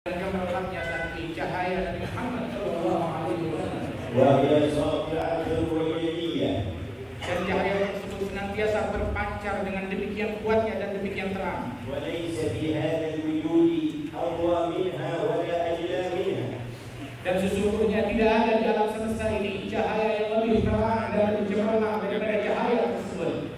dan kemerlapnya dan cahaya Nabi Muhammad sallallahu alaihi wasallam. Dan cahaya tersebut senantiasa berpancar dengan demikian kuatnya dan demikian terang. Dan sesungguhnya tidak ada di alam semesta ini cahaya yang lebih terang dan lebih cemerlang daripada cahaya tersebut.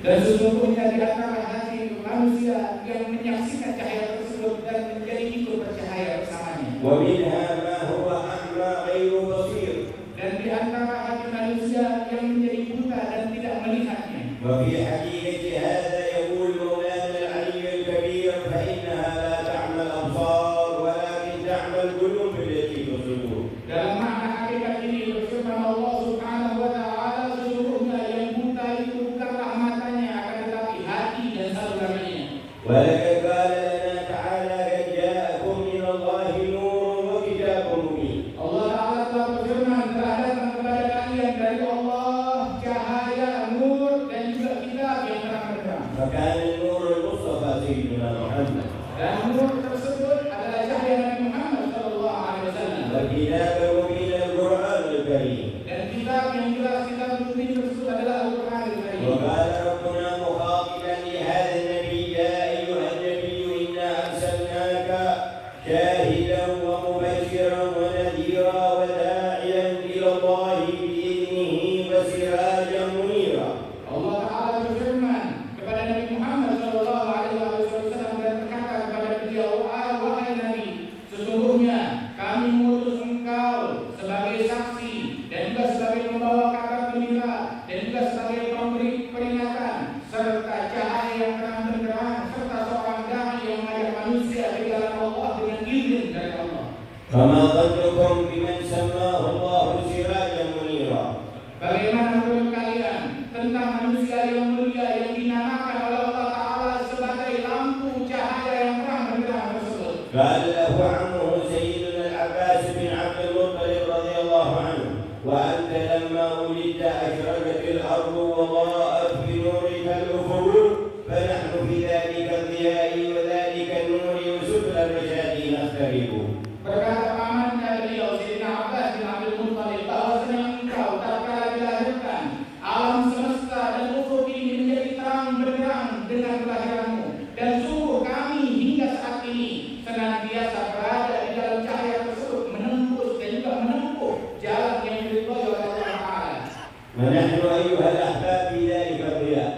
Dan sesungguhnya di antara hati manusia yang menyaksikan cahaya tersebut dan menjadi ikut bercahaya bersamanya. Dan di antara hati manusia yang menjadi buta dan tidak melihatnya. Dalam makna hakikat ini berfirman Allah Subhanahu wa taala, sesungguhnya yang buta itu bukanlah matanya akan tetapi hati dan salurannya. Allah Ta'ala telah berfirman, telah datang kepada kalian dari Allah cahaya, nur dan juga kitab yang terang benderang. Dan nur tersebut adalah cahaya Nabi Muhammad sallallahu alaihi wasallam. Dan kitab yang jelas, kitab mubin tersebut adalah Al-Qur'an Al-Karim. Allah Ta'ala berfirman kepada Nabi Muhammad sallallahu alaihi wasallam dan berkata kepada beliau, wahai Nabi, sesungguhnya kami mengutus engkau sebagai saksi dan juga sebagai pembawa kabar gembira dan juga sebagai pemberi peringatan serta cahaya yang terang benderang serta seorang dai yang mengajak manusia ke jalan Allah dengan izin dari Allah. Bagaimana menurut kalian tentang manusia yang mulia yang dinamakan oleh Allah Ta'ala sebagai lampu cahaya yang terang benderang tersebut? قال له عمه سيدنا العباس بن عبد المطلب رضي الله عنه وأنت لما ولدت أشرقت الأرض وضاءت بنورك الأفق فنحن في ذلك الضياء وذلك النور وسبل الرشاد نخترق. Berkata pamannya beliau Sayyidina Abbas bin Abdul Muttalib, bahwasanya engkau tatkala dilahirkan alam semesta dan ufuk ini menjadi terang benderang dengan kelahiranmu, dan sungguh kami hingga saat ini senantiasa berada di dalam cahaya tersebut menembus dan juga menempuh jalan yang diridhoi oleh Allah Ta'ala. ونحن أيها الأحباب في ذلك الضياء.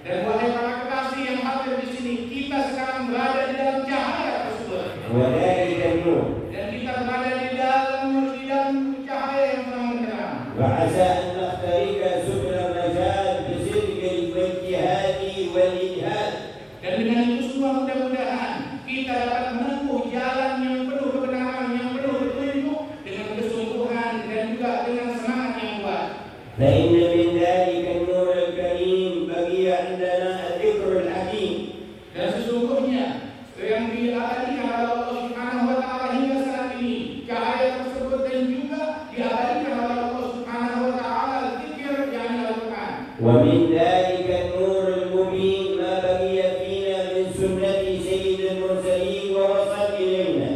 Dan wahai para kekasih yang hadir di sini, kita sekarang berada di dalam cahaya tersebut. وذلك النور. Dan kita berada di dalam cahaya yang terang benderang. وعسى أن نخترق سبل الرشاد بصدق والاجتهاد والإجهاد. Dan dengan itu semua mudah-mudahan kita dapat menempuh jalan yang penuh kebenaran, yang penuh petunjuk dengan kesungguhan dan juga dengan semangat yang kuat. فإن من ذلك النور الكريم بقي عندنا الذكر الحكيم. Dan sesungguhnya yang diabadikan oleh Allah Subhanahu wa taala hingga saat ini, cahaya tersebut dan juga diabadikan oleh Allah Subhanahu wa taala zikir yang Al-Qur'an. ومن ذلك النور المبين ما بقي فينا من سنة سيد المرسلين ووصل إلينا.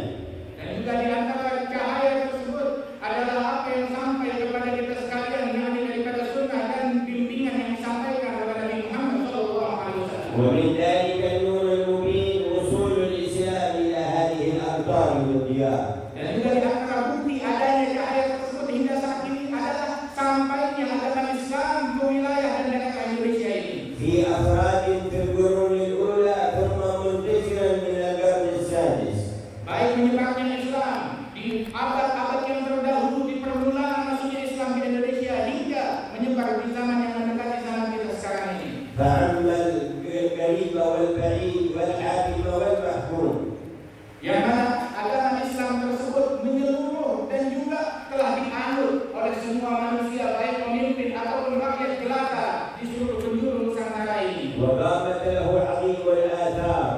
Dan juga di antara cahaya tersebut adalah apa yang sampai kepada kita sekalian, yakni daripada sunnah dan bimbingan yang disampaikan kepada Nabi Muhammad sallallahu alaihi wasallam. ومن ذلك النور المبين وصول الإسلام إلى هذه الأمطار والديار. Dan juga di antara bukti adanya cahaya tersebut hingga saat ini adalah sampainya agama Islam ke wilayah dan negara Indonesia ini. في أفراد في القرون الأولى ثم منتشرا من القرن السادس. Baik menyebarnya Islam di abad-abad yang terdahulu di permulaan masuknya Islam di Indonesia hingga menyebar di zaman yang mendekati zaman kita sekarang ini. فعم القريب والبعيد والحاكم والمحكوم. Yang mana agama Islam tersebut menyeluruh dan juga telah dianut oleh semua manusia, baik pemimpin ataupun rakyat jelata di seluruh penjuru Nusantara ini. وقامت له عظيم الآثار.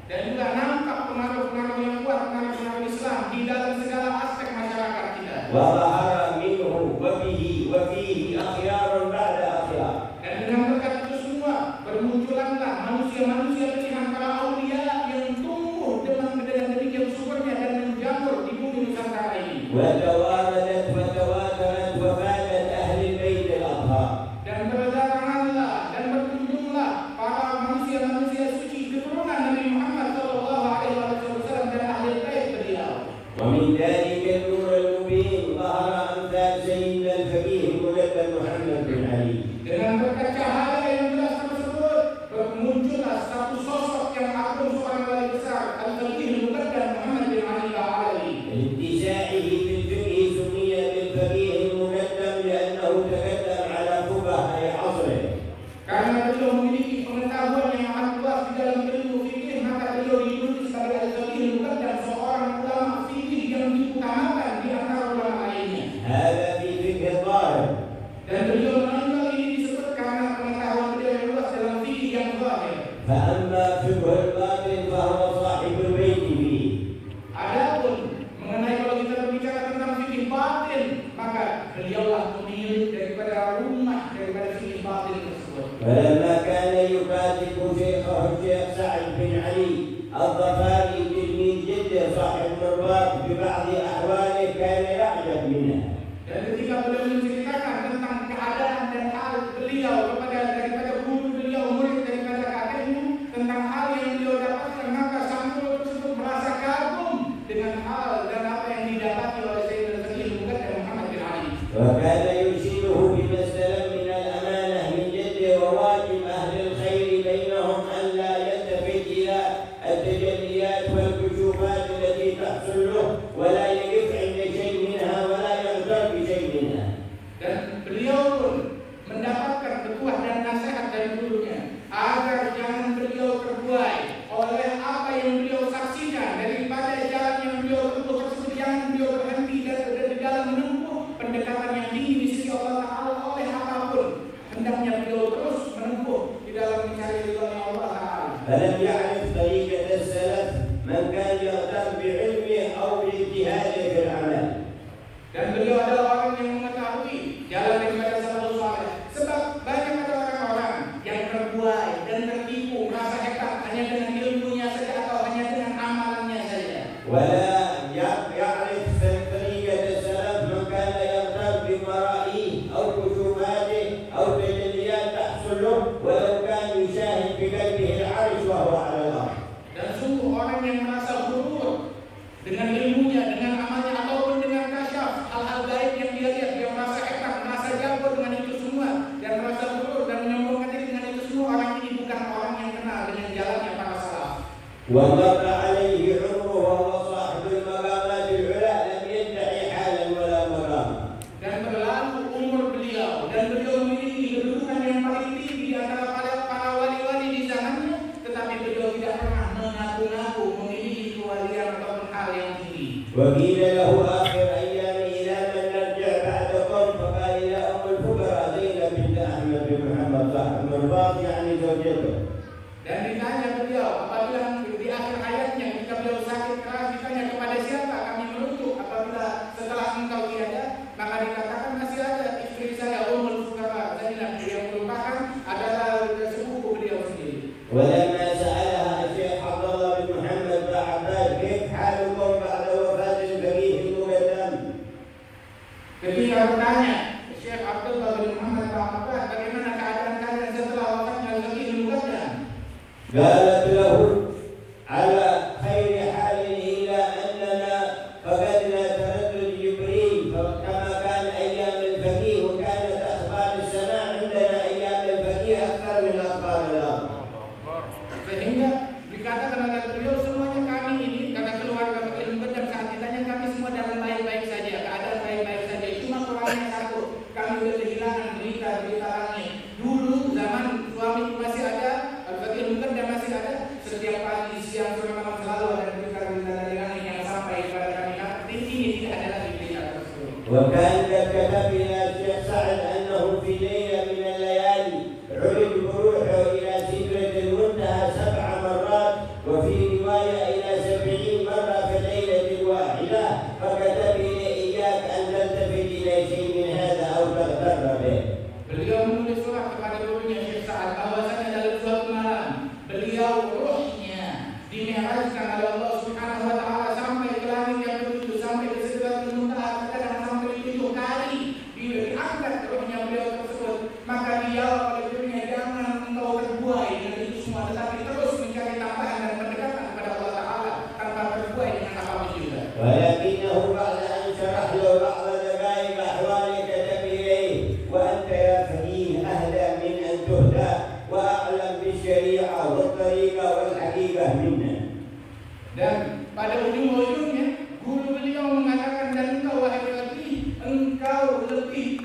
Dan juga nampak pengaruh-pengaruh yang kuat, pengaruh-pengaruh Islam di dalam segala aspek masyarakat kita. وظهر منه وبه وفيه أخيار بعد أخيار. Dan dengan berkat itu semua bermunculanlah manusia manusia pilihan para aulia yang tumbuh dengan demikian suburnya dan menjamur di bumi Nusantara ini. وتواردت وتواترت وفادت أهل البيت الأطهار. Dan berdatanganlah dan berkunjunglah para manusia-manusia suci keturunan Nabi Muhammad sallallahu alaihi wasallam dan ahli bait beliau. ومن ذلك النور المبين ظهر أمثال سيدنا الفقيه المجدد محمد بن علي. Dengan berkat cahaya yang jelas tersebut bermuncullah satu sosok yang agung seorang wali besar Al-Faqih Al-Muqaddam Muhammad bin Ali Al-Alawi. لاتساعه في الفقه سمي بالفقيه المقدم لأنه تقدم على فقهاء عصره. Karena beliau memiliki pengetahuan yang amat luas di dalam ilmu fikih, maka beliau dijuluki sebagai Al-Faqih Al-Muqaddam, seorang ulama fikih yang diutamakan di antara ulama lainnya. هذا في فقه الظاهر. Dan beliau menonjol ini disebut karena pengetahuan beliau yang luas dalam fikih yang zahir. فأما فقه الباطن فهو صاحب البيت فيه. Adapun mengenai kalau kita berbicara tentang fikih batin, maka beliaulah pemilik daripada rumah daripada fikih batin tersebut. فلما كان يكاتب شيخه الشيخ سعد بن علي الظفاري تلميذ جده صاحب مرباط ببعض أحواله كان يعجب منها. Dan ketika beliau menceritakan tentang keadaan dan hal beliau daripada guru beliau, murid daripada kakeknya, tentang hal yang beliau dapatkan, maka Samsul tersebut merasa kagum dengan hal dan apa yang didapati oleh Sayyidina Al-Faqih Al-Muqaddam Muhammad bin Ali. وكان يرشده بما استلم من الأمانة من جده وواجب أهل الخير بينهم أن لا يلتفت إلى التجليات والكشوفات التي تحصل له ولا يقف عند شيء منها ولا يغتر بشيء منها. Dan beliau pun mendapatkan petuah dan nasihat dari gurunya agar jangan beliau terbuai oleh apa yang beliau saksikan daripada jalan yang beliau tempuh tersebut. Jangan beliau berhenti di dalam menempuh pendekatan yang tinggi di sisi Allah Ta'ala oleh apapun. Hendaknya beliau terus menempuh di dalam mencari ridhonya Allah Ta'ala. فلم يعرف طريقة السلف من كان يغتر بعلمه أو باجتهاده في العمل. Dan beliau adalah orang yang mengetahui jalan daripada salafus saleh. Sebab banyak ada orang-orang yang terbuai dan tertipu merasa hebat hanya dengan ilmunya saja atau hanya dengan amalannya saja. ولا يعرف طريقة السلف من كان يغتر بمرائيه أو كشوفاته أو تجليات تحصل له ولو كان يشاهد بقلبه العرش وهو على الأرض. Dan sungguh orang yang merasa ghurur dengan ilmunya, dengan amalnya ataupun dengan kasyaf, hal-hal gaib yang dia lihat, dia merasa hebat, merasa jago dengan itu semua dan merasa ghurur dan menyombongkan diri dengan itu semua. Orang ini bukan orang yang kenal dengan jalannya para salaf. ومر عليه عمره وهو صاحب المقامات العلى لم يدعي حالا ولا مقاما. Dan berlalu umur beliau dan beliau memiliki kedudukan yang paling tinggi di antara para wali-wali di zamannya, tetapi beliau tidak pernah mengaku-ngaku memiliki kewalian ataupun hal yang tinggi. وقيل له آخر أيامه إلى من نرجع بعدكم فقال إلى أم الفقراء زينب بنت أحمد بن محمد صاحب مرباط يعني زوجته. Dan ditanya beliau apabila di akhir hayatnya ketika beliau sakit keras, ditanya kepada siapa kami merujuk apabila setelah engkau tiada, maka dikatakan masih ada istri saya Ummul Fuqara Zainab yang merupakan adalah sepupu beliau sendiri. ولما سألها الشيخ عبد الله بن محمد بن عباس كيف حالكم بعد وفاة الفقيه المقدم؟ Ketika bertanya Syekh Abdullah bin Muhammad bin Abbas, bagaimana keadaan kalian setelah wafatnya Al-Faqih Al-Muqaddam? قالت له على خير حال إلى أننا فقدنا تردد جبريل كما كان أيام الفقيه وكانت أخبار السماء عندنا أيام الفقيه أكثر من أخبار الأرض. Sehingga dikatakan oleh beliau semuanya kami ini kata keluarga Faqih Al-Muqaddam saat ditanya kami semua dalam baik-baik saja, keadaan baik-baik saja. Cuma kurangnya satu, kami sudah kehilangan berita-berita langit. Dulu zaman suami masih ada, Al-Faqih Al-Muqaddam masih ada, setiap pagi, siang, sore, malam selalu ada berita-berita dari langit yang sampai kepada kami. Ini tidak ada lagi berita tersebut. وكان قد كتب إلى الشيخ سعد أنه في ليلة من الليالي عرج بروحه إلى سدرة المنتهى 7 مرات وفي رواية إلى 70 مرة في الليلة الواحدة فكتب لي إياك أن تلتفت إلى شيء من هذا أو تغتر به. Beliau menulis surat kepada gurunya Syekh Sa'ad bahwasanya dalam suatu malam beliau ruhnya dimi'rajkan oleh Allah Subhanahu wa taala sampai ke langit yang ketujuh, sampai ke Sidratul Muntaha, kadang sampai 7 kali diangkat ruhnya beliau tersebut. Maka dia oleh dirinya, jangan engkau terbuai dengan itu semua, tetapi terus mencari tambahan dan pendekatan kepada Allah Taala tanpa terbuai dengan apapun juga. ولكنه بعد أن شرح له بعض دقائق أحواله كتب إليه: وأنت يا فقيه أهدى من أن تهدى وأعلم بالشريعة والطريقة والحقيقة منا. Dan pada ujung-ujungnya guru beliau mengatakan, dan engkau wahai Faqih, engkau lebih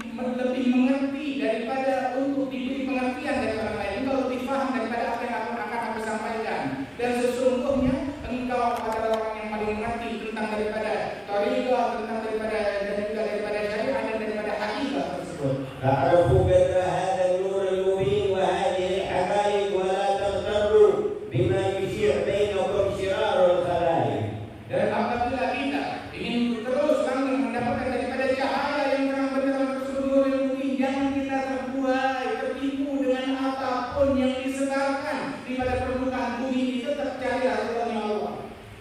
mengerti daripada untuk diberi pengertian dari orang lain. Engkau lebih paham daripada apa yang akan aku sampaikan. Dan sesungguhnya engkau adalah orang yang paling mengerti tentang daripada tariqah, tentang daripada dan juga daripada syariat dan daripada hakikat tersebut. تعرفوا قدر هذا النور المبين وهذه الحقائق ولا تغتروا بما يشيع بينكم شرار الخلائق. Dan apabila kita ingin terus langgeng mendapatkan daripada cahaya yang terang benderang tersebut, nur yang mungkin, jangan kita terbuai, tertipu dengan apapun yang disebarkan di pada permukaan bumi ini. Tetap carilah ridhonya Allah.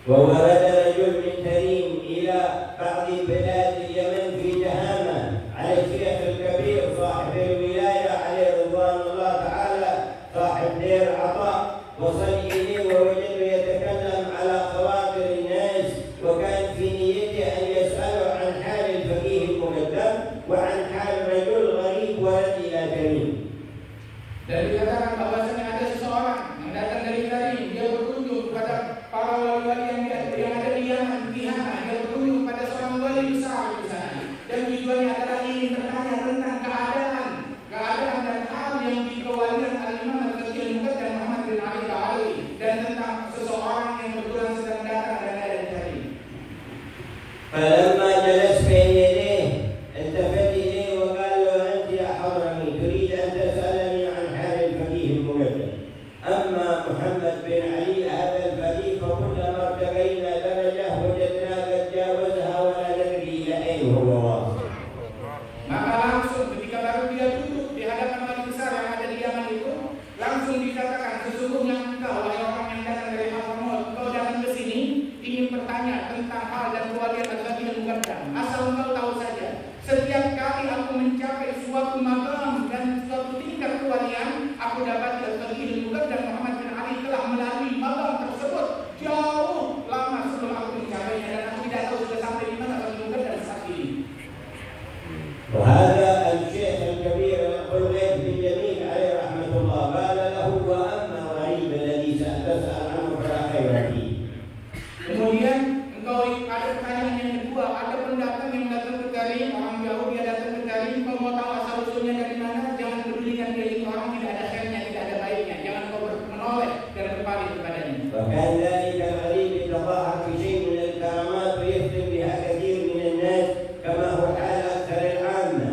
وورد رجل من تريم إلى بعض بلاد اليمن في جهامة على الشيخ الكبير صاحب الولاية عليه رضوان الله تعالى صاحب دير عطاء، وصل إليه ووجده يتكلم على خواطر الناس، وكان في نيته أن يسأله عن حال الفقيه المقدم وعن حال رجل غريب ولد إلى تميم. Dan dikatakan bahwasanya ada seseorang yang datang dari Tarim, dia berkunjung kepada para wali-wali yang ada di Yaman, di Hama. Dia berkunjung kepada seorang wali besar di sana. Dan tujuannya adalah ingin bertanya tentang keadaan dan hal yang dikewalian Al-Imam Al-Faqih Al-Muqaddam Muhammad bin Ali Al-Alawi, dan tentang seseorang yang kebetulan sedang datang dan ada di Tarim. فلما جلس بين يديه التفت إليه وقال له: أنت يا حضرمي تريد أن تسألني عن حال الفقيه المقدم، أما محمد بن علي هذا الفقيه فكلما ارتقينا درجة وجدناه قد جاوزها ولا ندري إلى أين هو واصل. Maka langsung ketika baru dia duduk di hadapan wali besar yang ada di Yaman itu, langsung dikatakan, sesungguhnya engkau wahai orang yang datang dari Hadramaut, engkau datang ke sini ingin bertanya tentang hal dan kewalian Al-Faqih Al-Muqaddam. Asal engkau tahu saja, setiap kali aku mencapai suatu maqam dan suatu tingkat kewalian, aku dapat Al-Faqih Al-Muqaddam Muhammad bin Ali telah melalui maqam tersebut jauh lama sebelum aku mencapainya, dan aku tidak tahu sudah sampai di mana Al-Faqih Al-Muqaddam saat ini. وهذا الشيخ الكبير القليل بن جميل عليه رحمة الله قال له: وأما الغريب الذي سأتسأل عنه فلا خير فيه. Kemudian engkau ada pertanyaan yang kedua, ada pendatang yang datang ke Tarim, orang jauh dia datang ke Tarim, kau mau tahu asal usulnya dari mana? Jangan pedulikan dia, itu orang tidak ada khairnya, tidak ada baiknya, jangan kau menoleh dan berpaling kepadanya. وكان ذلك الغريب يتظاهر بشيء من الكرامات ويخدم بها كثير من الناس كما هو حال أكثر العامة.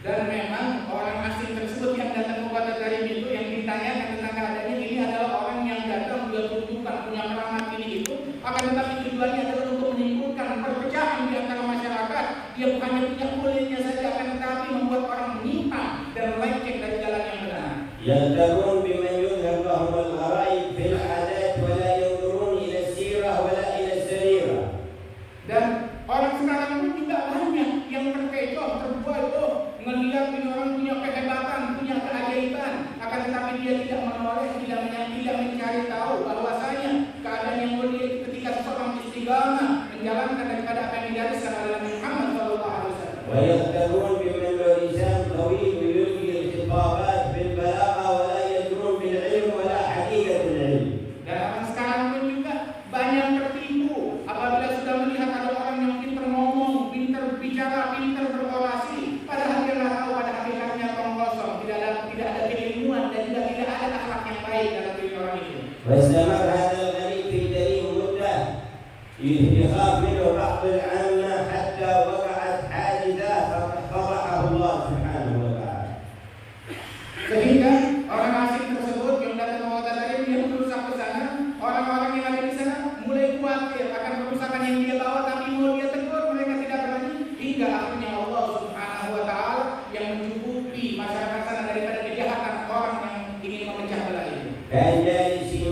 Dan memang orang asing tersebut yang datang kepada Tarim itu, yang ditanyakan tentang keadaannya, ini adalah orang yang datang dia tunjukkan punya keramat ini itu, akan tetapi tujuannya adalah untuk menimbulkan perpecahan di antara masyarakat. Dia bukannya punya kuliahnya saja, akan tetapi membuat orang menyimpang dan melenceng dari jalan yang benar. يغترون بمن يظهر لهم الغرائب في العادات ولا ينظرون إلى السيرة ولا إلى السريرة. Dan orang sekarang pun juga banyak yang terkecoh, terbuat melihat punya orang punya kehebatan, punya keajaiban, akan tetapi dia tidak menoleh, tidak mencari tahu bahwasanya keadaan yang mulia ketika seorang istiqamah menjalankan daripada apa yang digariskan oleh Nabi Muhammad SAW. ويغترون بمن له لسان طويل ويلقي الخطابات بالبلاغة ولا يدرون بالعلم ولا حقيقة العلم. Dan orang sekarang pun juga banyak tertipu apabila sudah melihat ada orang yang pintar ngomong, pintar bicara, pintar berorasi, padahal dia nggak tahu pada hakikatnya omong kosong, tidak ada keilmuan dan juga tidak ada akhlak yang baik dalam diri orang itu. واستمر هذا الغريب في دليل مدة يخاف منه بعض العامة حتى وقعت حادثة فضحه الله سبحانه وتعالى. Sehingga orang asing tersebut yang datang ke kota Tarim, dia berusaha ke sana, orang-orang yang ada di sana mulai khawatir akan kerusakan yang dia bawa, tapi mau dia tegur mereka tidak berani, hingga akhirnya Allah Subhanahu wa taala yang mencukupi masyarakat sana daripada kejahatan orang yang ingin memecah belah itu. كان جالسين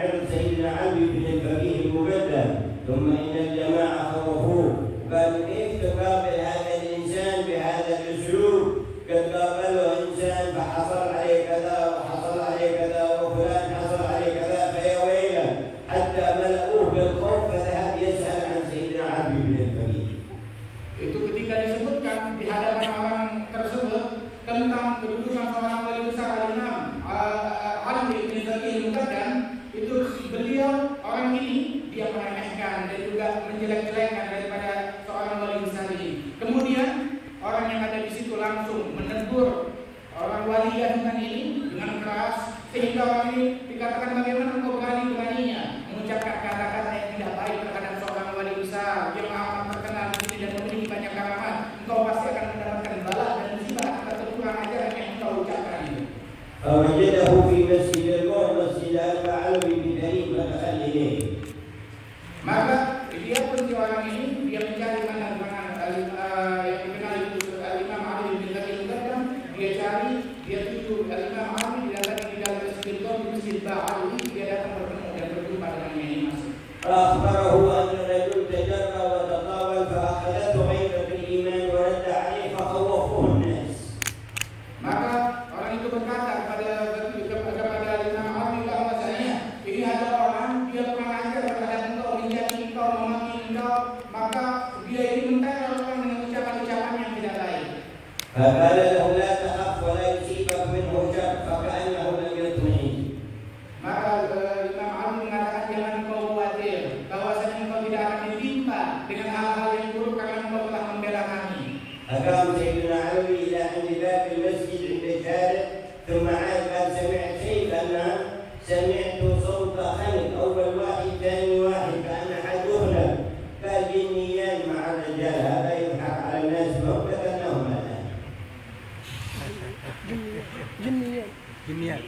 عرض سيدنا علي بن الفقيه المقدم، ثم إن الجماعة خوفوه قالوا كيف تقابل هذا الإنسان بهذا الأسلوب؟ قد قابله إنسان فحصل عليه كذا وحصل عليه كذا وفلان حصل عليه كذا فيا ويله، حتى ملأوه بالخوف فذهب يسأل عن سيدنا علي بن الفقيه. Itu ketika disebutkan di hadapan orang tersebut tentang kedudukan seorang wali besar Al-Imam Ali bin Faqih Al-Muqaddam, itu beliau orang ini dia meremehkan dan juga menjelek-jelekkan daripada seorang wali besar ini. Kemudian orang yang ada di situ langsung menegur orang wali Yahudan ini dengan keras, sehingga orang ini dikatakan bagaimana engkau berani-beraninya mengucapkan kata-kata yang tidak baik terhadap seorang wali besar yang amat terkenal di sini dan memiliki banyak karamat. Engkau pasti akan mendapatkan bala dan musibah atas kekurang ajaran yang engkau ucapkan itu. فوجده في مسجد النور مسجد العلوي بكريم فدخل إليه. Maka dia pun si orang ini dia mencari mana yang dikenal itu Imam Ali bin Faqih Al-Muqaddam, dia cari, dia tuju Imam Ali didatangi di dalam masjid di Masjid Ba'alwi, dia datang bertemu dan berjumpa dengan ini masuk. فأخبره أن الرجل تجرى وتطاول فأخذته غيبة الإيمان ورد عليه فخوفه الناس. Maka orang itu berkata kepada Imam Ali bahwasanya ini ada orang dia kurang ajar terhadap engkau, mencaci engkau, memaki engkau, maka dia ini menteror orang dengan ucapan-ucapan yang tidak baik. فقال له لا تخف ولا يصيبك منه شر فكأنه لم يطمئن. Maka Imam Ali mengatakan jangan engkau khawatir bahwasanya engkau tidak akan ditimpa dengan hal-hal yang buruk karena engkau telah membela kami. أقام سيدنا علي إلى عند باب المسجد عند الشارع ثم عاد قال سمعت شيء فأنا سمعت صوت خنق أول واحد ثاني واحد كأن أحد يهلك قال جنيان مع الرجال هذا يضحك على الناس فهم كأنهم الآن. جنيان.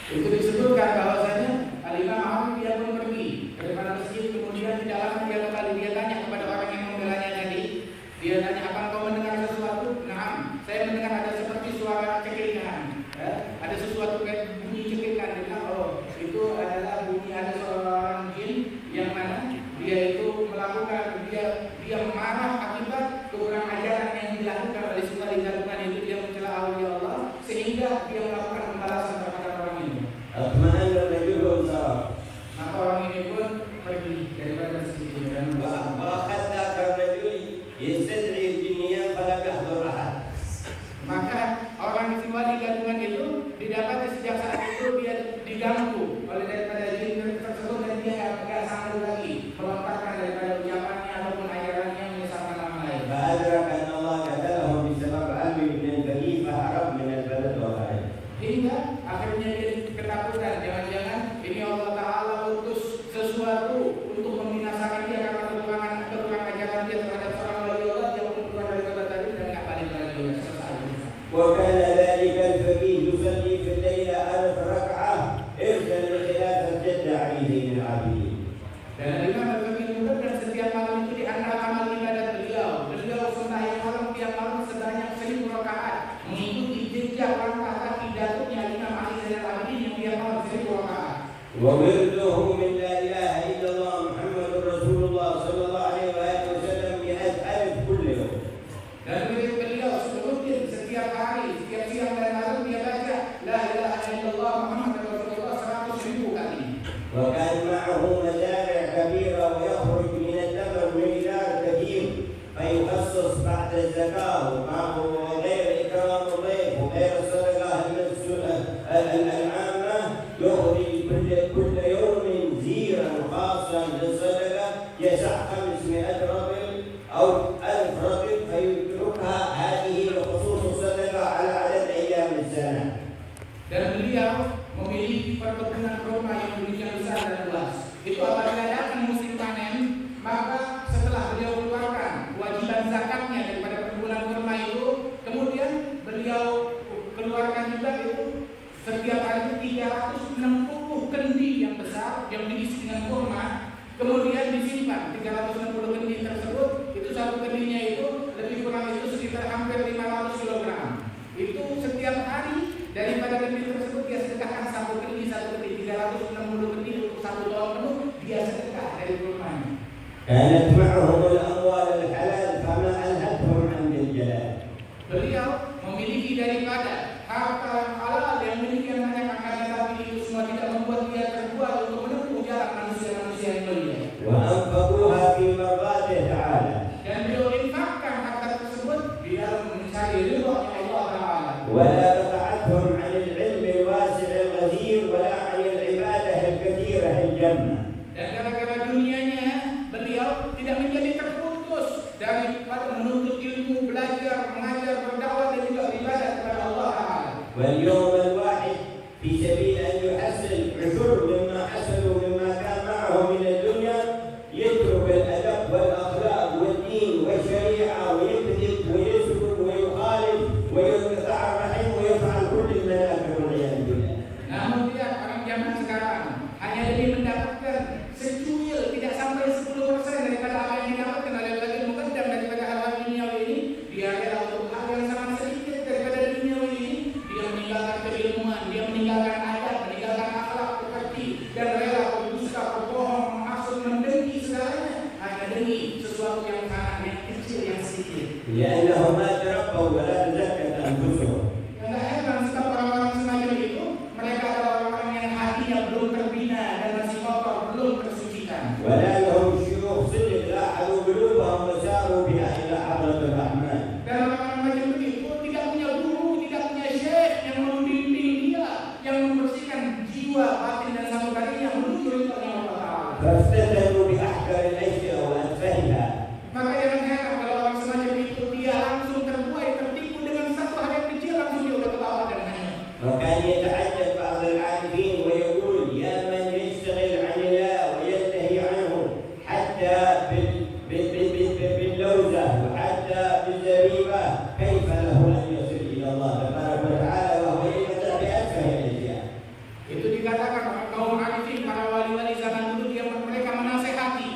Itu disebutkan bahwasanya Al-Imam Ali dia pun pergi ke depan masjid, kemudian di dalam dia kembali, dia tanya kepada orang yang membelanya tadi, dia tanya apa engkau mendengar sesuatu? Nah, saya mendengar ada seperti suara cekikan, ya? Ada sesuatu kayak bunyi cekikan. Dia bilang, oh itu adalah bunyi ada seorang jin yang mana dia itu melakukan dia marah akibat kekurang ajaran yang dilakukan oleh si wali gadungan itu, dia mencela awliya Allah sehingga dia melakukan pembalasan terhadap orang ini. أطمأن الرجل وانصرف. Maka orang ini pun pergi daripada masjid itu dan وأخذ ذاك الرجل يستدعي الجنيان فلم يحضر أحد. maka orang si wali gadungan itu didapati sejak saat itu dia diganggu oleh daripada jin tersebut dan dia tidak sanggup lagi melontarkan daripada ucapannya ataupun ajarannya yang menyesatkan orang lain. فأدرك أن الله قتله بسبب علي بن الفقيه فهرب من البلد وخرج. Hingga akhirnya dia ketakutan, jangan-jangan ini Allah Ta'ala utus sesuatu untuk membinasakan dia karena kekurangan ajaran dia terhadap seorang wali Allah yang pun keluar dari kota tadi dan tidak balik lagi. وكان ذلك الفقيه يصلي في الليل 1000 ركعة إرثا لخلافة جد علي زين العابدين. Dan Imam Al-Faqih Al-Muqaddam setiap malam itu di antara amal ibadat beliau sembahyang malam tiap malam sebanyak 1000 rakaat mengikuti jejak langkah kaki datuknya Imam Ali Zainal Abidin yang tiap malam 1000 rakaat. وورده من لا إله إلا الله محمد رسول الله صلى الله عليه وآله وسلم 100,000 كل يوم. Dan beliau seluruhnya setiap hari, setiap siang dan malam dia baca La ilaha illallah Muhammad Rasulullah 100,000 kali. وكان معه مزارع كبيرة ويخرج من الثمر مقدار كثير فيخصص بعد الزكاة وغير إكرام الضيف وغير الصدقة العامة يخرج كل يوم زيرا خاصا للصدقة يسع 500 رطل أو 1000 رطل فيتركها هذه لخصوص الصدقة على عدد أيام السنة. Dan beliau memiliki perkebunan kurma yang demikian besar dan luas. Itu apabila datang musim panen, maka setelah beliau keluarkan kewajiban zakatnya daripada perkebunan kurma itu, kemudian beliau keluarkan juga itu setiap hari 360 kendi yang besar yang diisi dengan kurma, kemudian disimpan 360 kendi tersebut. Itu satu kendinya itu lebih kurang itu sekitar hampir 500 kg. Itu setiap hari daripada kendi tersebut dia sedekahkan satu kendi 360 كانت معهم الأموال الحلال فما ألهتهم عن الجلال. Beliau memiliki daripada harta yang halal yang memiliki yang banyak, akan tetapi itu semua tidak membuat dia terbuat untuk menempuh jalan manusia-manusia yang mulia. وأنفقوها في مرضاته تعالى. Dan beliau infakkan harta tersebut di dalam mencari ridha Allah Taala. ولا قطعتهم عن العلم الواسع الغزير ولا عن العبادة الكثيرة الجمة. Dan gara-gara dunianya beliau tidak menjadi terputus daripada menuntut ilmu, belajar, mengajar, berdakwah dan juga beribadah kepada Allah Taala. واليوم الواحد في سبيل أن يحصل عشر مما حصلوا مما كان معه من الدنيا يترك الأدب والأخلاق والدين والشريعة ويكذب ويسكت ويخالف ويقطع الرحم ويفعل كل المنافع والعياذ بالله. Namun dia orang zaman sekarang hanya demi mendapatkan secuil, tidak sampai 10% daripada apa yang didapatkan oleh bagi mukaddam daripada hal-hal duniawi ini. Dia rela untuk hal yang sangat sedikit daripada duniawi ini. Dia meninggalkan keilmuan, dia meninggalkan adab, meninggalkan akhlak pekerti, dan rela berdusta, berbohong, menghasut, mendengki segalanya hanya demi sesuatu yang sangat yang kecil, yang sedikit. لأنهم ما تربوا ولا تزكت أنفسهم. Yang tak heran sebab orang-orang semacam itu, mereka adalah orang-orang yang hatinya belum terbina dan masih kotor, belum tersucikan. ولا لهم شيوخ صدق لاحظوا قلوبهم وساروا بها إلى حضرة الرحمن. Dan orang-orang macam itu tidak punya guru, tidak punya syekh yang membimbing dia, yang membersihkan jiwa, batin dan sanubarinya menuju ridha Allah Taala. فافتتنوا بأحكر الأشياء وأتفهها. Maka jangan heran kalau orang semacam itu dia langsung terbuai, tertipu dengan satu hal yang kecil, langsung dia udah ketawa dan hanyut. وكان يتعجب بعض العارفين ويقول يا من يشتغل عن الله وينتهي عنه حتى باللوزة وحتى بالزريبة كيف له أن يصل إلى الله تبارك وتعالى وهو يقطع بأتفه الأشياء. Itu dikatakan orang kaum arifin, para wali-wali zaman dulu, dia mereka menasehati.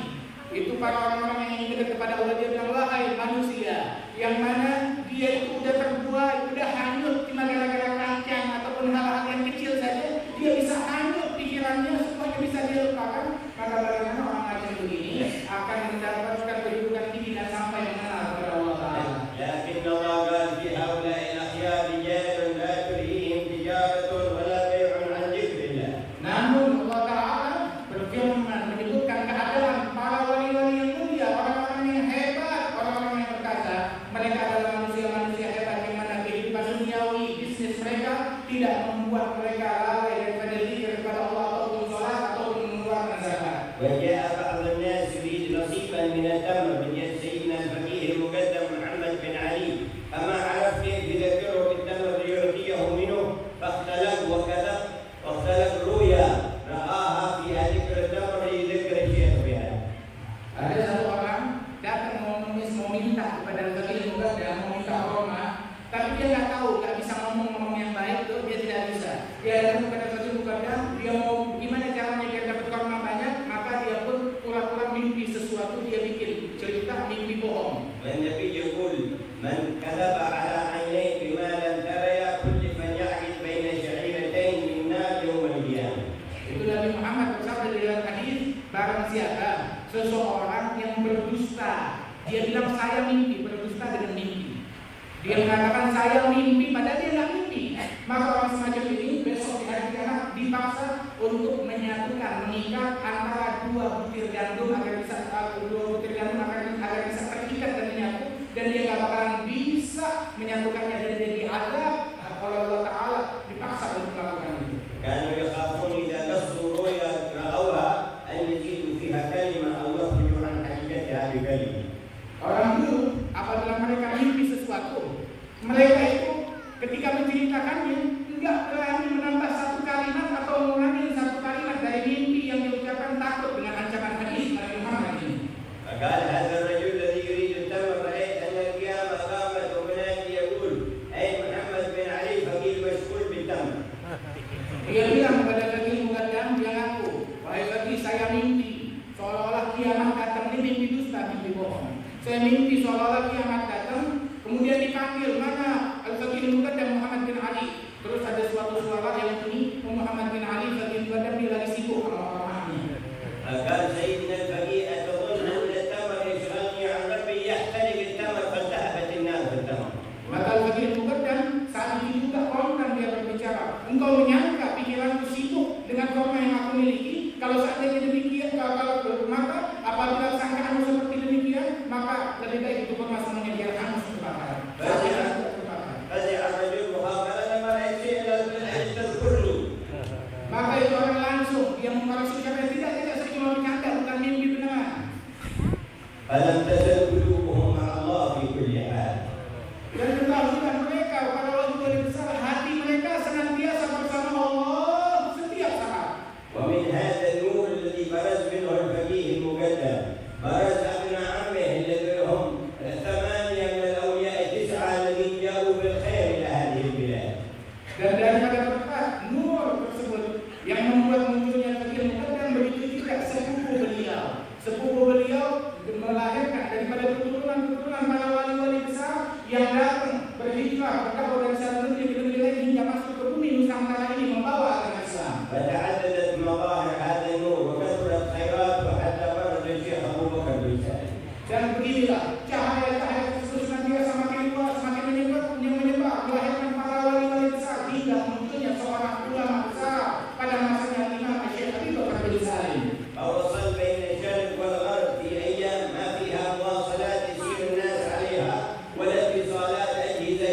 Itu para orang-orang yang ingin dekat kepada Allah, dia bilang, wahai manusia, yang mana dia itu udah terbuai, udah hanyut cuma gara-gara kancang ataupun hal-hal yang kecil saja, dia bisa hanyut pikirannya, semuanya bisa dia lupakan. Maka bagaimana orang macam begini akan mendapatkan kedudukan tinggi dan sampai mengenal kepada Allah Taala. لكن الله قال في هؤلاء الأخيار رجال لا تلهيهم تجارة ولا بيع عن ذكر الله. Namun Allah Taala berfirman menyebutkan keadaan para wali-wali yang mulia, orang-orang yang hebat, orang-orang yang berkata, mereka adalah manusia-manusia hebat yang mana kehidupan duniawi, bisnis mereka tidak membuat mereka lalai daripada zikir kepada Allah ataupun salat ataupun mengeluarkan zakat. وجاء بعض الناس يريد نصيبا من التمر من يد سيدنا الفقيه المقدم محمد بن علي فما عرف كيف يذكره بالتمر ليعطيه منه فاختلف وكذب واختلف رؤيا رآها في ذكر التمر يذكر الشيخ بها. Ada satu orang datang mau minta kepada Al-Faqih Muqaddam, mau minta hormat, tapi dia nggak tahu, nggak bisa ngomong yang baik tuh, dia tidak bisa. Dia datang kepada Al-Faqih Muqaddam, dia mau gimana caranya biar dapat hormat banyak, maka dia pun pura-pura mimpi sesuatu, dia bikin cerita mimpi bohong. والنبي يقول من كذب على عينيه بما لم تريا كلف من يعقد بين شعيرتين من نار يوم القيامة. Itu Nabi Muhammad bersabda di dalam hadis, barang siapa seseorang yang berdusta, dia bilang saya mimpi, berdusta dengan mimpi. Dia mengatakan saya mimpi, padahal dia nggak mimpi. Maka orang semacam ini besok di hari kiamat dipaksa untuk menyatukan, mengikat antara dua butir gandum agar bisa terikat dan menyatu, dan dia nggak bakalan bisa menyatukannya dan dia diadab oleh Allah Taala, dipaksa untuk melakukan itu. كانوا يخافون إذا قصوا رؤيا رأوها أن يزيدوا فيها كلمة أو يخرجوا عن حقيقتها بكلمة. Orang dulu apabila mereka mimpi sesuatu, mereka itu ketika menceritakannya enggak berani menambah satu kalimat atau mengurangi satu kalimat dari mimpi yang diucapkan, takut dengan ancaman hadis Nabi Muhammad ini. فقال هذا الرجل الذي يريد التمر رأيت أن القيامة قامت ومنادي يقول أي محمد بن علي فقير مشغول بالتمر. Dia bilang kepada Faqih Muqaddam, dia ngaku, wahai Faqih, saya mimpi seolah-olah kiamat datang. Ini mimpi dusta, mimpi bohong. Saya mimpi seolah-olah kiamat datang, kemudian dipanggil, mana Al-Faqih Muqaddam Muhammad bin Ali. Terus ada suatu suara yang bunyi, Muhammad bin Ali, Faqih Muqaddam, dia lagi sibuk sama orang-orangnya. قال سيدنا الفقيه أتظن أن فلم تزل قلوبهم مع الله في كل حال. Dan ketahuilah mereka pada waktu wali besar hati mereka senantiasa bersama Allah setiap saat. ومن هذا النور الذي برز منه الفقيه المقدم برز ابن عمه الذي هم 8 من الاولياء 9 الذين جاءوا بالخير الى هذه البلاد. Dan daripada berkat nur tersebut yang membuat munculnya fakir muqaddam begitu juga sepupu beliau melahirkan daripada keturunan para wali-wali besar yang datang berhijrah berdakwah dari satu negeri ke negeri lain hingga masuk ke bumi Nusantara ini membawa agama Islam. فتعددت مظاهر هذا النور وكثرت خيراته حتى برز الشيخ ابو بكر بن سالم. Dan beginilah cahaya-cahaya tersebut senantiasa semakin kuat, semakin menyebar, melahirkan para wali-wali besar hingga munculnya seorang ulama besar pada masanya Imam Syekh Abu Bakar bin Salim. فوصل بين الشرق والغرب في ايام ما فيها مواصلات يسير الناس عليها ولا اتصالات اجهزه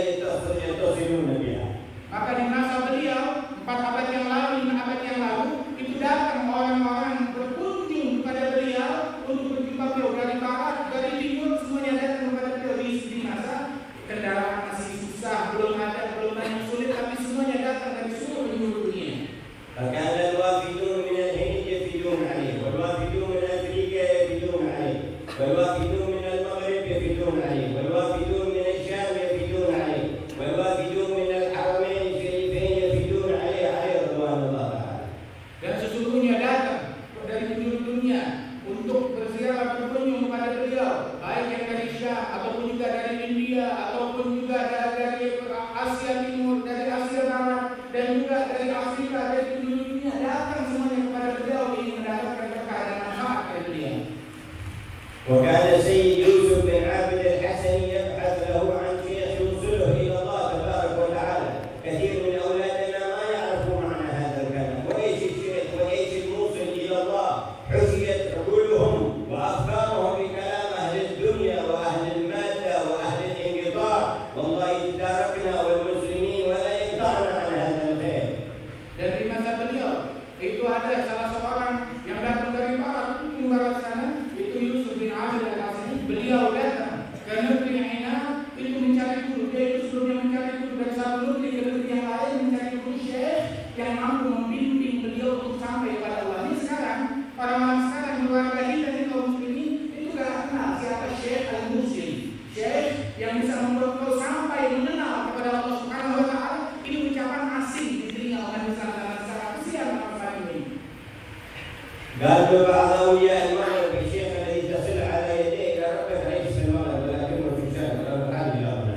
يتصلون بها. Maka di masa beliau 4 abad yang lalu, 5 abad yang lalu itu datang orang-orang berkunjung kepada beliau untuk berjumpa beliau dari barat, dari timur, semuanya datang kepada beliau di masa kendaraan masih susah, belum banyak sulit, tapi semuanya datang dari seluruh penjuru dunia. فكان الوافدون من الهند يفدون عليه والوافدون من افريقيا يفدون عليه والوافدون من المغرب يفدون عليه والوافدون من الشام يفدون عليه والوافدون من الحرمين الشريفين يفدون عليه رضوان الله تعالى. Dan sesungguhnya datang dari penjuru dunia untuk berziarah berkunjung kepada beliau, baik yang dari Syam ataupun juga dari India ataupun juga dari Asia Timur, dari Asia Barat dan juga dari Afrika, dari penjuru dunia datang semuanya kepada beliau ingin mendapatkan berkah dan manfaat dari beliau. وكان سيد يوسف بن عابد الحسني يبحث له عن شيخ يوصله الى الله تبارك وتعالى. كثير من اولادنا ما يعرفوا معنى هذا الكلام وايش الشيخ وايش الموصل الى الله. حشيت عقولهم وافكارهم بكلام اهل الدنيا واهل الماده واهل الانقطاع. والله تداركنا والمسلمين ولا يقطعنا عن هذا الخير. Dan di masa beliau itu ada salah seorang yang datang dari barat sana, itu Yusuf bin Abid al-Hasani. Beliau datang ke negeri Hina itu mencari guru. Dia itu sebelumnya mencari guru dari satu negeri ke negeri yang lain, mencari guru syekh yang mampu membimbing beliau untuk sampai kepada Allah. Ini sekarang orang-orang sekarang keluarga kita ini kaum muslimin itu gak kenal siapa Syekh al-Muslim, syekh yang bisa membuat kau sampai mengenal kepada Allah Subhanahu wa taala. Ini ucapan asing di telinga orang Islam dan secara kesian apa ini. قالوا بعض اولياء المغرب الشيخ الذي تصل على يديه الى ربك ليس في المغرب ولكنه في الشرق هذه الامر.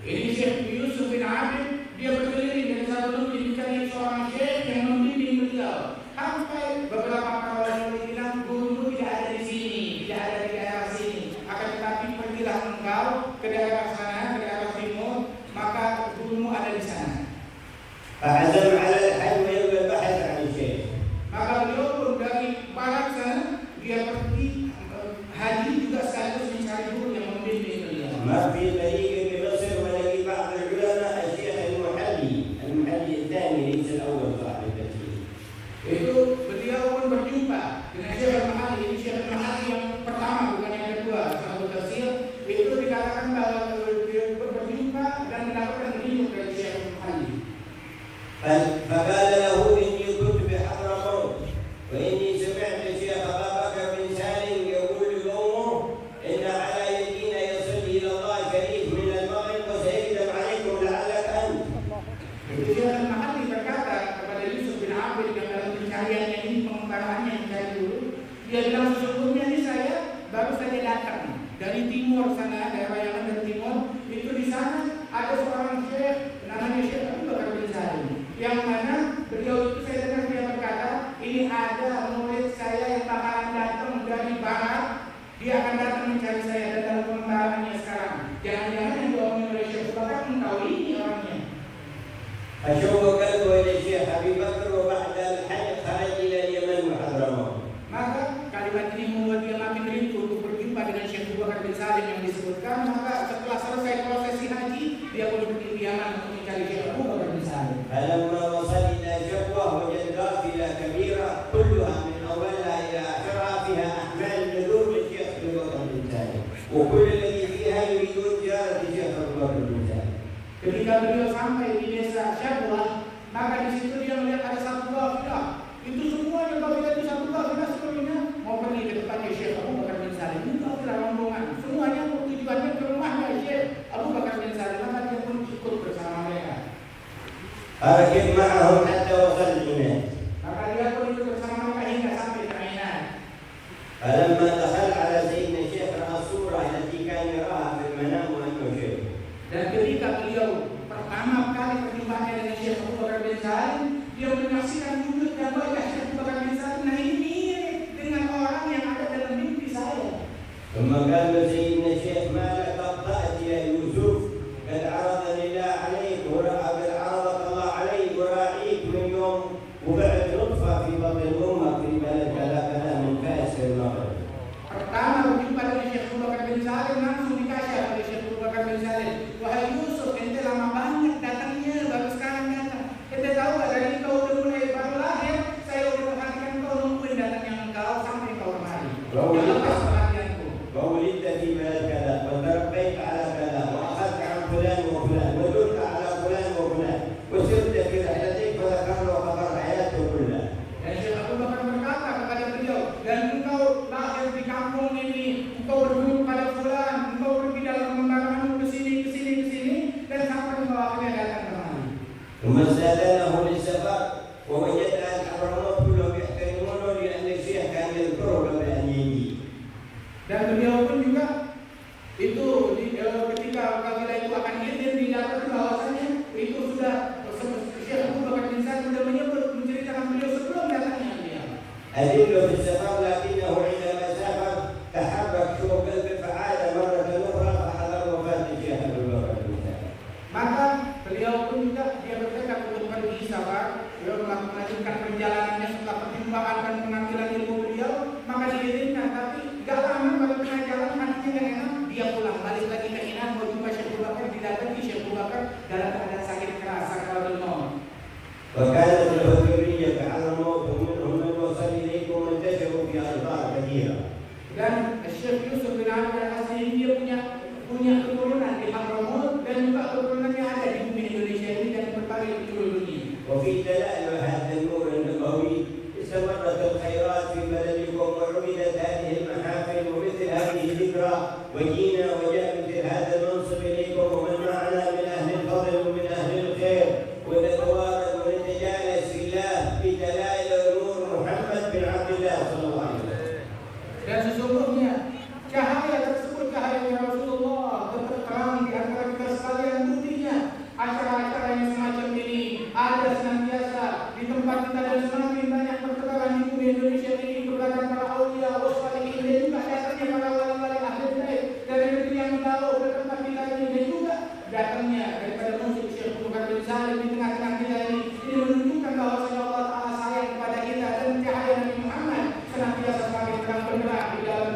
Ini Syekh Yusuf bin Abid, dia berkeliling dari satu negeri mencari seorang syekh yang membimbing beliau. Sampai beberapa para wali bilang guru tidak ada di sini, tidak ada di daerah sini. Akan tetapi pergilah engkau ke daerah sana, ke daerah timur, maka gurumu ada di sana. فعزم على الحج ويبقى البحث عن الشيخ. Maka beliau pun dari barat sana dia pergi haji juga sekaligus mencari guru yang membimbing beliau. ما في طريق بمصر ولقي بعض العلماء الشيخ المحلي الثاني ليس الاول صاحب التفسير. Itu beliau pun berjumpa dengan Syekh al-Mahali. Ini Syekh al-Mahali yang pertama bukan yang kedua sahabat tafsir. Itu dikatakan bahwa dia berjumpa dan mendapatkan ilmu dari Syekh al-Mahali. فقال له اني كنت بحضرموت واني سمعت الشيخ ابا بكر بن سالم يقول لقومه ان على يدينا يصل الى الله شريف من المغرب وسيقدم عليكم لعلك انت. Itu Syekh al-Mahali berkata kepada Yusuf bin Abid yang dalam pencariannya ini, pengembaraannya mencari dulu, dia bilang sesungguhnya ini saya baru saja datang dari timur sana, daerah yang dari timur. Itu di sana ada seorang syekh namanya Syekh Abu Bakar bin Salim, yang mana beliau itu saya dengar dia berkata, ini ada murid saya yang bakalan datang dari barat, dia akan datang mencari saya. Dan dalam pengembaraannya sekarang, jangan-jangan yang diomongin oleh Syekh Abu Bakar tahu ini orangnya. فشوق قلبه الى الشيخ ابي بكر وبعد الحج خرج الى اليمن وحضرموت. Maka kalimat ini membuat dia makin rindu untuk berjumpa dengan Syekh Abu Bakar bin Salim yang disebutkan. Maka setelah selesai prosesi haji, dia pun pergi ke Yaman untuk mencari Syekh Abu Bakar bin Salim. فلما وصل الى جبوه وجد قافله كبيره كلها من اولها الى اخرها وكل الذي فيها يريدون زيارة الشيخ أبو بكر بن سالم. Ketika beliau sampai di desa Syabwah, maka di situ dia melihat ada satu kafilah. Itu semuanya kafilah itu satu kafilah seluruhnya mau pergi ke tempatnya Syekh Abu Bakar bin Salim. Itu kafilah rombongan. Semuanya tujuannya ke rumahnya Syekh Abu Bakar bin Salim. Maka dia pun ikut bersama mereka. أركب معهم حتى وصل العنان. Maka dia pun ikut bersama mereka hingga sampai ke Ainan. فلما دخل على سيدنا الشيخ رأى الصورة التي كان يراها في المنام وأنه شيخ. Dan ketika beliau pertama kali berjumpa dengan Syekh Abu Bakar bin Salim, dia menyaksikan wujud dan wajah Syekh Abu Bakar bin Salim. Nah ini mirip dengan orang yang ada dalam mimpi saya. ثم قال له سيدنا الشيخ ما لك أخطأت يا يوسف قد عرضني الله عليك قد عرضك الله عليك وراعيك من يوم وبعد نطفة في بطن أمك في بلد كذا كذا من فاس في المغرب. Pertama berjumpa dengan Syekh Abu Bakar bin Salim, langsung dikasih oleh Syekh Abu Bakar bin Salim. Wahai Yusuf, ente lama banget datangnya, baru sekarang datang. Ente tahu gak dari kau udah mulai baru lahir, saya udah perhatikan kau nungguin datangnya engkau sampai kau kemari. Jangan lepas perhatianku. وولدت في بلد كذا وتربيت على كذا وأخذت عن فلان وفلان ودلت على فلان وفلان وسرت في رحلتك فذكر له خبر حياته كلها. Dan Syekh Abu Bakar berkata kepada beliau, dan engkau lahir di kampung ini, engkau berguru pada fulan, engkau pergi dalam pengembanganmu ke sini, dan sampai engkau akhirnya datang kemari. ثم استأذنه للسفر ووجد أهل حضرموت كلهم يحترمونه لأن الشيخ كان يذكره قبل أن يجي. Dan beliau pun juga itu ketika kafilah itu akan izin didapati bahwasanya itu sudah Syekh Abu Bakar bin Salim sudah menceritakan beliau sebelum datangnya beliau. أدله في السفر لكنه عندما سافر تحرك شوق قلبه فعاد مرة أخرى فحضر وفاة الشيخ أبو بكر بن سالم. Maka beliau pun juga dia bertekad untuk pergi safar, beliau melanjutkan perjalanannya setelah pertimbangan dan pengambilan ilmu beliau, maka diizinkan. Tapi gak lama pada tengah jalan hatinya gak enak, dia pulang balik lagi ke Inan mau jumpa Syekh Abu Bakar, didatangi Syekh Abu Bakar dalam keadaan sakit keras, sakaratul maut. وكانت له ذرية على الموت ومنهم من وصل إليكم وانتشروا في أرضاء كثيرة. Dan Syekh Yusuf bin Abdul Aziz dia punya keturunan di Hadramaut dan juga keturunannya ada di bumi Indonesia ini dan berbagai penjuru dunia. وفي دلائل هذا النور النبوي استمرت الخيرات في بلدكم وعبدت هذه المحافل ومثل هذه الذكرى وجينا وجاء مثل هذا المنصب إليكم ومن معنا من أهل الفضل ومن أهل الخير ونتوارد ونتجالس في الله بدلائل نور محمد بن عبد الله صلى الله عليه وسلم. Dan sesungguhnya cahaya tersebut cahaya Rasulullah tetap terang di antara kita sekalian. Buktinya acara-acara yang semacam ini ada senantiasa di tempat kita dan semakin banyak pertukaran di bumi Indonesia ini berkaitan para aulia, wasfalihin dan juga datangnya para wali-wali ahli bait dari negeri yang jauh ke tempat kita ini dan juga datangnya daripada musuh Syekh Abu Bakar bin Salim di tengah-tengah kita ini menunjukkan bahwa Allah Taala sayang kepada kita dan cahaya Nabi Muhammad senantiasa semakin terang benderang di dalam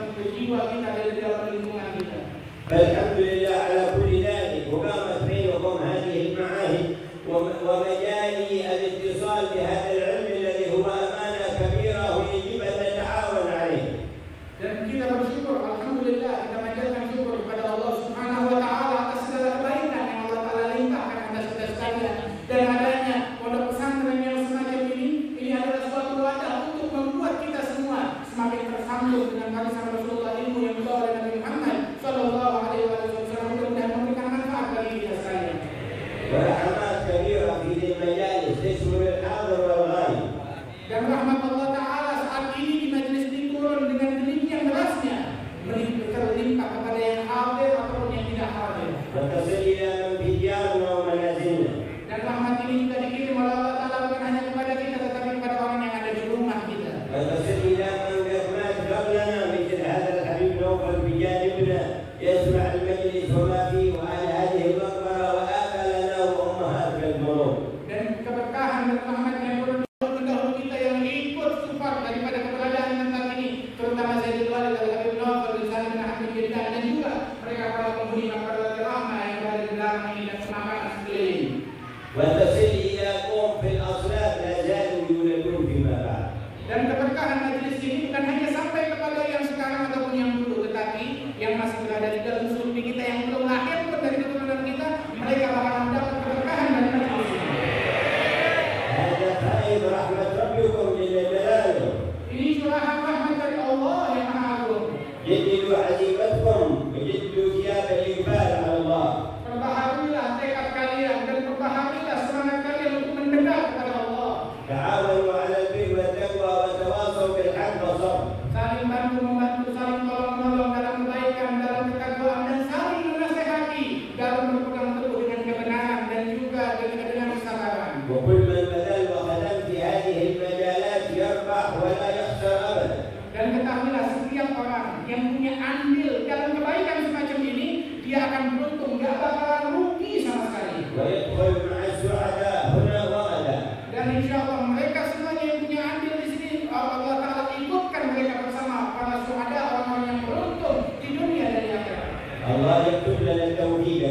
rahmat dari Allah yang Maha Agung. جددوا عزيمتكم وجددوا ثياب الإقبال على الله. Perbaharuilah tekad kalian dan perbaharuilah semangat kalian untuk mendekat kepada Allah. تعاونوا على البر والتقوى وتواصوا بالحق والصبر. Saling bantu membantu, saling tolong menolong dalam kebaikan, dalam ketakwaan, dan saling menasehati dalam berpegang teguh dengan kebenaran dan juga dengan kesabaran. وكل من بذل وخدم في هذه المجالات يربح ولا يخسر أبدا. Dan ketahuilah setiap orang yang punya andil dalam kebaikan semacam ini, dia akan beruntung, gak bakalan rugi sama sekali. ويدخل مع السعداء هنا وغدا. Dan insya Allah mereka semuanya yang punya andil di sini, Allah Ta'ala ikutkan mereka bersama para syuhada, orang-orang yang beruntung di dunia dan di akhirat. الله يكتب لنا التوحيد.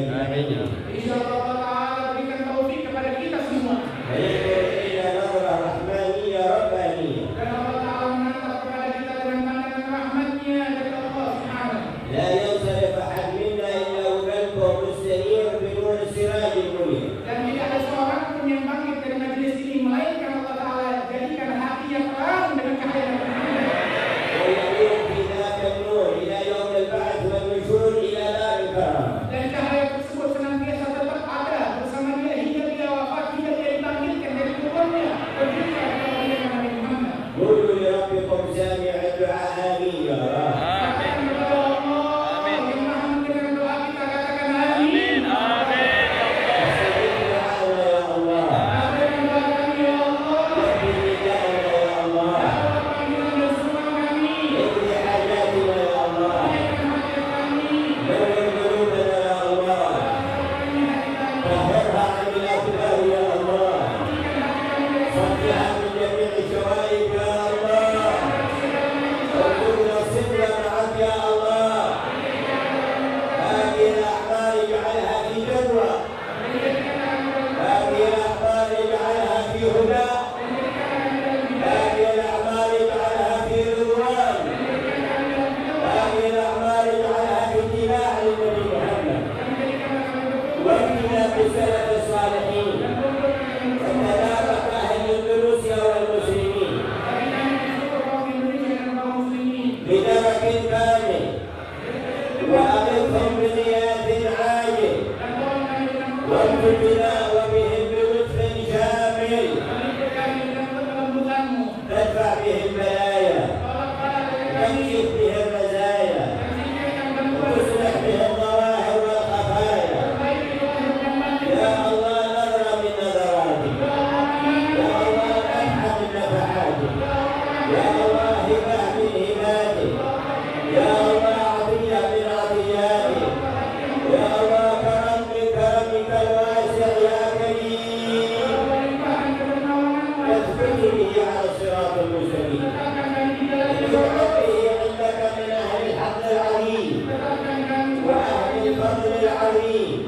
Insya Allah Ta'ala berikan taufik kepada kita semua. وينظر إلينا نظرة رحمانية ربانية. Dan Allah Ta'ala menatap kepada kita dengan pandangan rahmatnya dari Allah Subhanahu. لا ينصرف أحد منا إلا وقلبه مستنير بنور السراج المنير. Dan tidak ada seorang pun yang bangkit dari majelis ini melainkan Allah Ta'ala jadikan hatinya terang dengan cahaya dunia. ويعود في ذاك النور إلى يوم البعث والنشور إلى دار الكرامة. Dan cahaya tersebut senantiasa tetap ada bersama dia hingga dia wafat, hingga dia dibangkitkan dari kuburnya. Begitu kepada Nabi Muhammad. قولوا لربكم سامع الدعاء آمين يا رب. Katakan kepada Allah yang Maha mendengar doa kita, katakan amin. استجب دعاءنا يا الله. Kabulkan doa kami ya Allah. واهد نداءنا يا الله. Jawab panggilan dan seruan kami. اقض حاجاتنا يا الله. Tunaikan hajat kami. نور قلوبنا يا الله. طهرها عن الأكبار يا الله. صفها من جميع الشوائب يا الله. ارزقنا الصدق معك يا الله. هذه الأعمال اجعلها في جدوى. هذه الأعمال اجعلها في هدى. هذه الأعمال اجعلها في رضوان. هذه الأعمال اجعلها في اتباع للنبي محمد. واكفنا بالسلف الصالحين وكذلك أهل الأندلس والمسلمين بدرك كامل وأغثهم بغياث عاجل وارزقنا وبهم بلطف شامل تدفع به البلايا تكشف به الرزايا وتصلح به الظواهر والخفايا. يا الله نظرة من نظراتك. يا الله نفحة من نفحاتك. يا الله هبة من هباتك. يا الله عطية من عطياتك. يا الله كرم من كرمك الواسع يا كريم. تثبت به على الصراط المستقيم. تدعو به عندك من أهل الحق العظيم وأهل الفضل العظيم.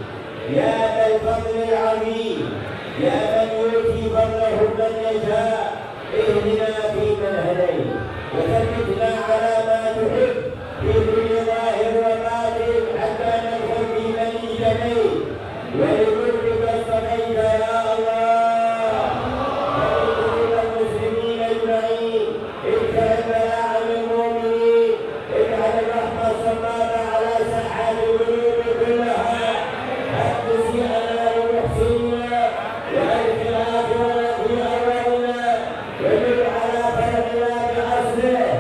يا ذا الفضل العظيم. يا من يؤتي فضله من يشاء. اهدنا فيمن هديت وثبتنا على ما تحب في كل ظاهر وباطن حتى ندخل في من اجتبيت ولقربك اصطفيت يا الله. ولقلوب المسلمين اجمعين. اجعل البلاء عن المؤمنين. اجعل الرحمه الصماء على سحاب القلوب كلها. حق سيئنا ومحسننا وادخل اخرنا في ارواحنا وجب على فرحنا باصله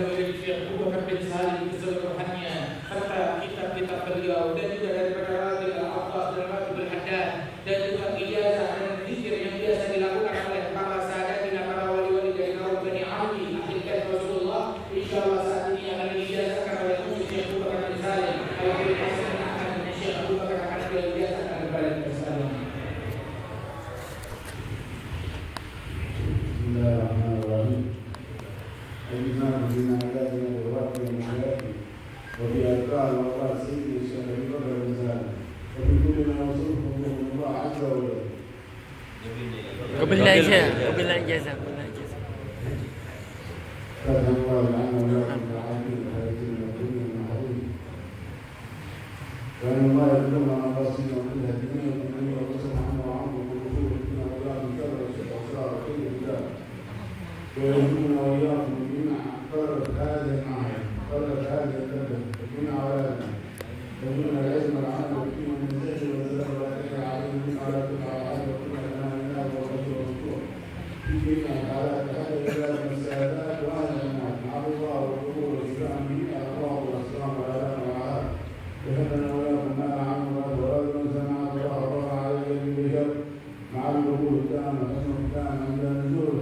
dari Syekh Abu Bakar bin Salim keseluruhannya, serta kitab-kitab beliau, dan juga daripada Rabi al-Abbas dan Rabi al-Haddad, dan juga ijazah dan zikir yang biasa dilakukan oleh para sahadatnya, para wali-wali dari kaum Bani Amri, akhir kata Rasulullah. Insyaallah saat ini akan diijazahkan oleh Syekh Abu Bakar bin Salim. Kalau kita akan Syekh Abu Bakar akan diijazahkan kepada kita sekalian. Bismillahirrahmanirrahim. Al-Imam bina aladina berwakil muhyati wa bi'alqal wa qasidi syahri wa berzal wa bikuli mawasufu Allah azza wa jalla. Wabillahi ijazah. Qadallahu lana wa lakum ta'alim hadithi al-dunya al-mahrum. Wa Allah yadullu ala qasidi wa kulli hadithina wa kulli wa qasamahu wa amru wa kulli wa Allah mutara wa shukra wa kulli bidah. ويكون وإياكم بما قرر هذا المعهد قرر هذا البلد وكن أولادنا وكن العلم والعمل وكن من زهد وزهد وأتك عليه من على الطاعات وكن لنا الله ورسول الرسول في جميع الحالات هذا البلاد من السادات وهذا المعهد مع الله والقبول والإسلام به الله والإسلام على وعلى وهبنا وإياكم ما نعلم ورجل سمع الله ورفع عليك بالبشر مع القبول التام وحسن التام عند نزول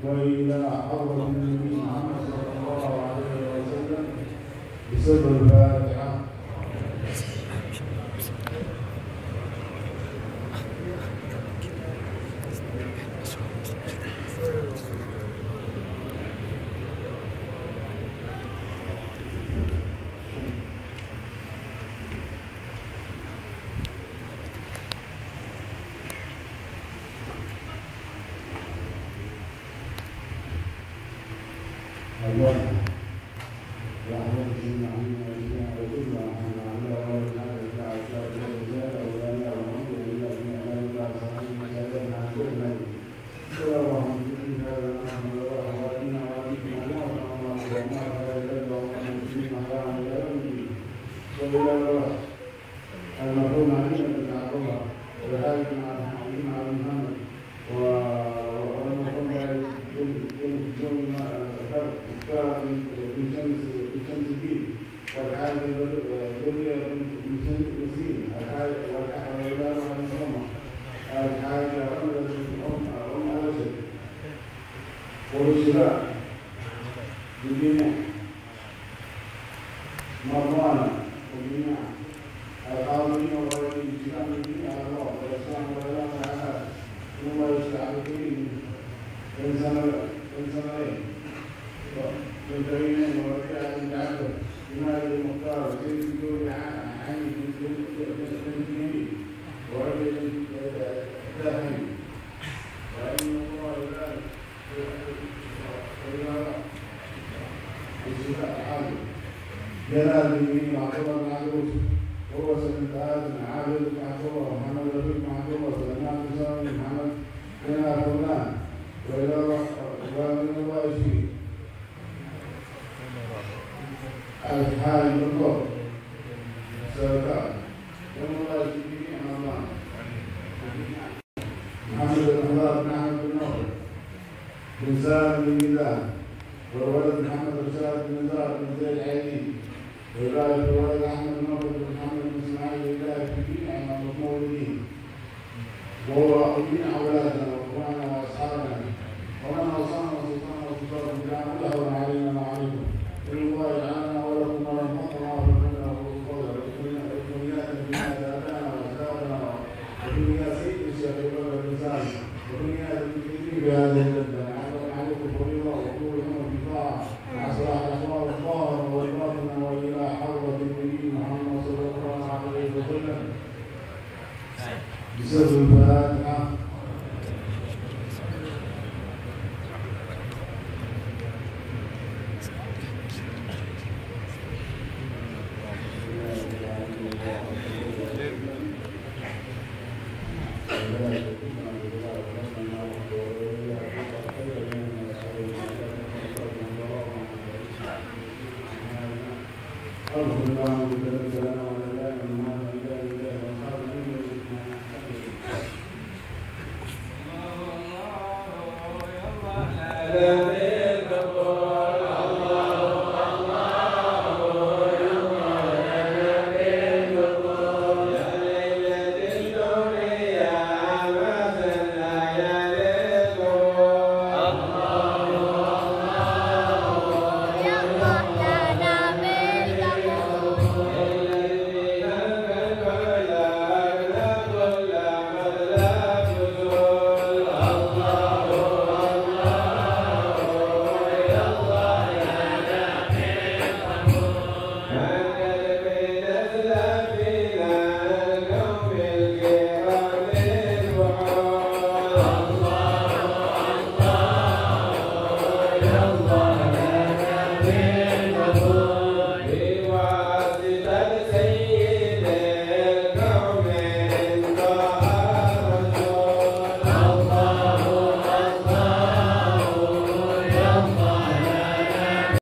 وإلى حضرة النبي محمد صلى الله عليه وسلم بسر الفاتحة.